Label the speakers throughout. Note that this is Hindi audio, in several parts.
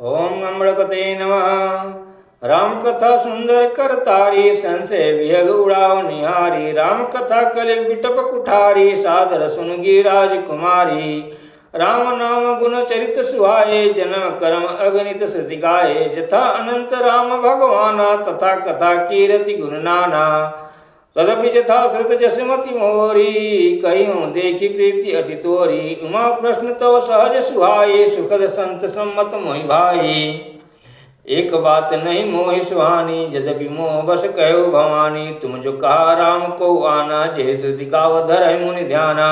Speaker 1: ओम गणपते नमः। राम कथा सुंदर कर तारी, संशय विहग उड़ाव निहारी। राम कथा कलि बिटप कुठारी, सादर सुनगी राजकुमारी। राम नाम गुण चरित सुहाए, जन्म कर्म अगणित श्रुति गाए। जथा अनंत राम भगवाना, तथा कथा कीरति गुण नाना। तदपि यथा श्रुत जसमति मोरी, कहियों देखी प्रीति अति तोरी। उमा प्रश्न तव सहज सुहाई, सुखद संत सम्मत मोहि भाई। एक बात नहीं मोहि सुहानी, यद्यपि मोह बस कहो भवानी। तुम जो कहा राम को आना, जय श्रुति गाव धरहि मुनि ध्याना।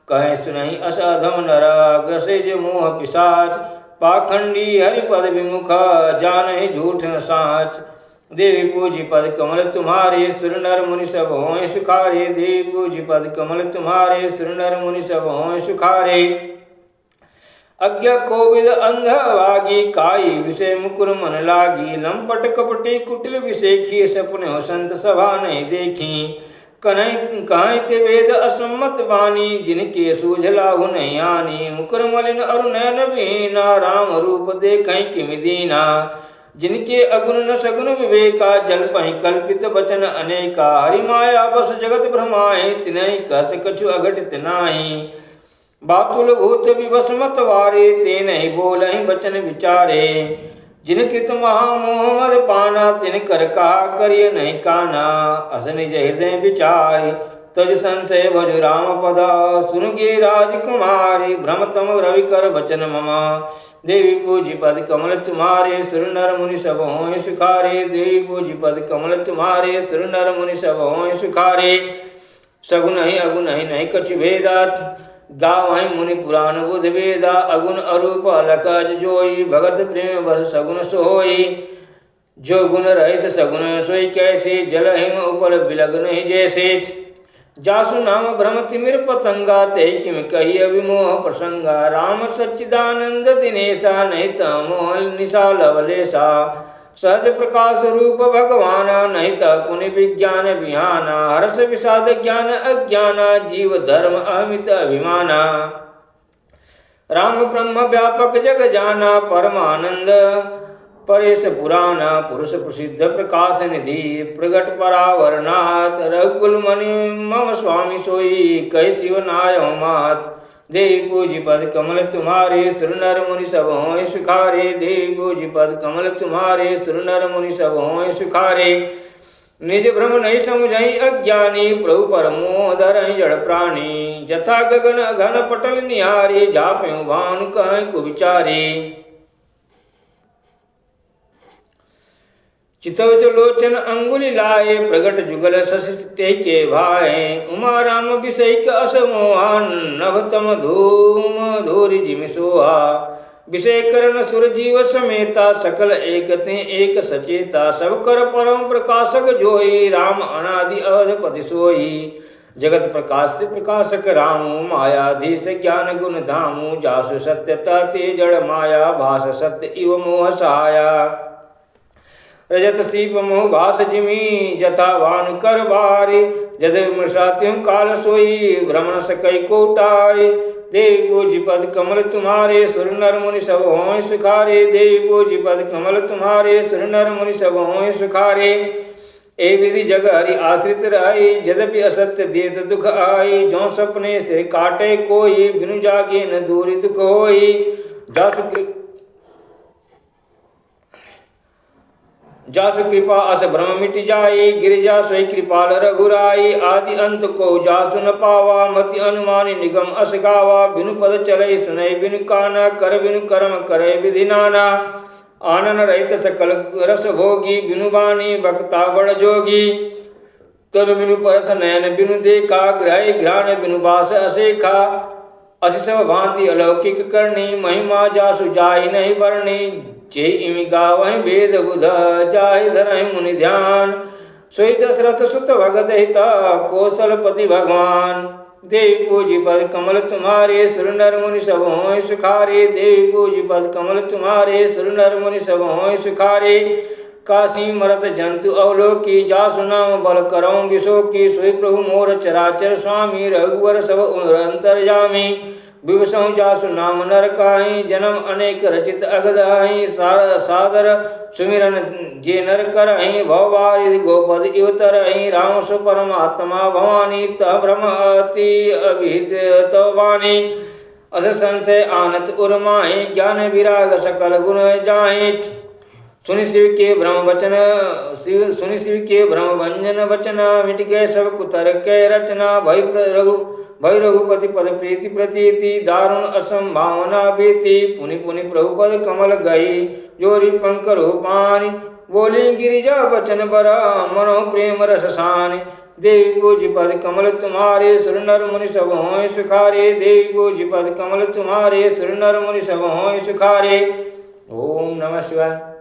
Speaker 1: कहे सुनहि अस अधम नर, ग्रसे जो मोह पिशाच। पाखंडी हरिपद विमुख, जानहि झूठ न साच। देवी पूजी पद कमल तुम्हारे, सुर नर मुनि सब हों सुखारे। देवी पूजी पद कमल तुम्हारे, सुर नर मुनि सब हों सुखारे। अज्ञा कोविद अंध वागी, काई विषय मुकुर मन लागी। लंपट कपटी कुटिल विषेखी, सपने हो संत सभा नहीं देखी। कहीं ते वेद असम्मत बानी, जिनके सूझ लाहु नहीं आनी। मुकुर मलिन अरु नयन बीना, राम रूप देखै किमि दीना। जिनके अगुण न सगुण विवेका, जल पहि कल्पित वचन अनेका। हरि माया बस जगत भ्रमाए, तिनहि कहत कछु अघटित नाही। बातुल भूत विवश मत वारे, ते नहीं बोलहि वचन विचारे। जिन कृत महामोह मद पाना, तिन कर कहा करिय नहीं काना। अस निज हृदय विचारी, तज संशय भज राम पदा। सुन गिरिराज कुमारी, भ्रमतम रवि कर वचन ममा। देवी पूजी पद कमल तुम्हारे, सुर नर मुनि सब हों सुखारे। देवी पूजी पद कमल तुम्हारे, सुर नर मुनि सब हों सुखारे। सगुन ही अगुन ही नहीं कछु भेदा, गावहि मुनि पुराण बुध वेदा। अगुण अरूप अलख अज जोई, भगत प्रेम बस सगुन सोई। जो गुण रहित सगुन सोई कैसे, जल हिम उपल बिलग नहीं जैसे। जासु नाम भ्रम तिमिर पतंगा, ते किम कही अविमोह प्रसंगा। राम सच्चिदानंद दिनेशा, नहीं तमोह निशा लवलेशा। सहज प्रकाश रूप भगवाना, नहीं पुनि विज्ञान विहाना। हर्ष विषाद ज्ञान अज्ञाना, जीव धर्म अमित अभिमाना। राम ब्रह्म व्यापक जग जाना, परमानंद परेश पुराना। पुरुष प्रसिद्ध प्रकाश निधि, प्रगट परावरनाथ। रघुकुल मणि मम स्वामी सोई, कह शिव नायो मात। देवी पूजी पद कमल तुम्हारे, सुर नर मुनि सब हों सुखारे। देवी पूजी पद कमल तुम्हारे, सुर नर मुनि सब हों सुखारे। निज भ्रम नहीं समझई अज्ञानी, प्रभु पर मोह धरहि जड़ प्राणी। जथा गगन घन पटल निहारी, झाप्यों भानु कहीं कुविचारी। चितवज लोचन अंगुली लाए, प्रगट जुगल शशि ते के भाए। उमा राम विषयक असमोहा, नभ तम धूम धूरि जिमि सोहा। विषय करण सुर जीव समेता, सकल एक ते एक सचेता। सब कर परम प्रकाशक जोई, राम अनादि अवधपति सोई। जगत प्रकाश से प्रकाशक रामु, मायाधीश ज्ञान गुण धामु। जासु सत्यता ते जड़ माया, भास सत्य इव मोह सहाया। रजत सीप मोह भास जिमी, जथा भानु कर बारी। जद मृषा त्यों काल सोई, भ्रमण सकई कोटारी। देवी पूजी पद कमल तुम्हारे, सुर नर मुनि सब हों सुखारे। देवी पूजी पद कमल तुम्हारे, सुर नर मुनि सब हों सुखारे। ए विधि जग हरि आश्रित रही, यद्यपि असत्य देत दुख आई। जो सपने सिर काटे कोई, बिनु जागे न दूरी दुख होई। जासु कृपा अस भ्रम मिट जाई, गिरिजा सोई कृपाल रघुराई। आदि अंत को जासु न पावा, मति अनुमानी निगम अस गावा। बिनु पद चले सुनय बिनु काना, कर बिनु कर्म करे विधि नाना। आनन रहित सकल रस भोगी, बिनु बानी भक्ता बड़ जोगी। तन बिनु परस नयन बिनु देखा, ग्रह घ्राण बिनु बास असेखा। अस सब भांति अलौकिक करनी, महिमा जासु जाहि नहीं वर्णी। चे इमि गावहि वेद बुध, जाहि धरहि मुनि ध्यान। सोई दशरथ सुत भगत हिता, कौशलपति भगवान। देवी पूजी पद कमल तुम्हारे, सुर नर मुनि सब हों सुखारे। देवी पूजी पद कमल तुम्हारे, सुर नर मुनि सब हों सुखारे। काशी मरत जंतु अवलोकी, जासु नाम बल करौं विशोकी। सोई प्रभु मोर चराचर स्वामी, रघुवर सब अंतर्यामी। विवसौ जासु नाम नर काहि जन्म अनेक रचित अगदाहि सादर सुमिरन जे नर करहि भववारिधि गोपद इवतरहि राम सु परमात्मा भवानी तह ब्रह्म अति अभिहित वाणी अस संशय आनत उर्माहि ज्ञान विराग सकल गुण जाहि सुनि शिव के ब्रह्म वचन सुनि शिव के ब्रह्म भंजन वचना मिट गए सब कुतर के रचना भय रघुपति पद प्रीति प्रतीति दारुण असंभावना बीति पुनि पुनि प्रभु पद कमल गई जोरी पंक रूपानी बोली गिरिजा वचन बरा मनो प्रेम रस सानि देवी पूज्य पद कमल तुम्हारे सुर नर मुनि सब होय सुखारे देवी पूज्य पद कमल तुम्हारे सुर नर मुनि सब होय सुखारे। ओम नमः शिवाय।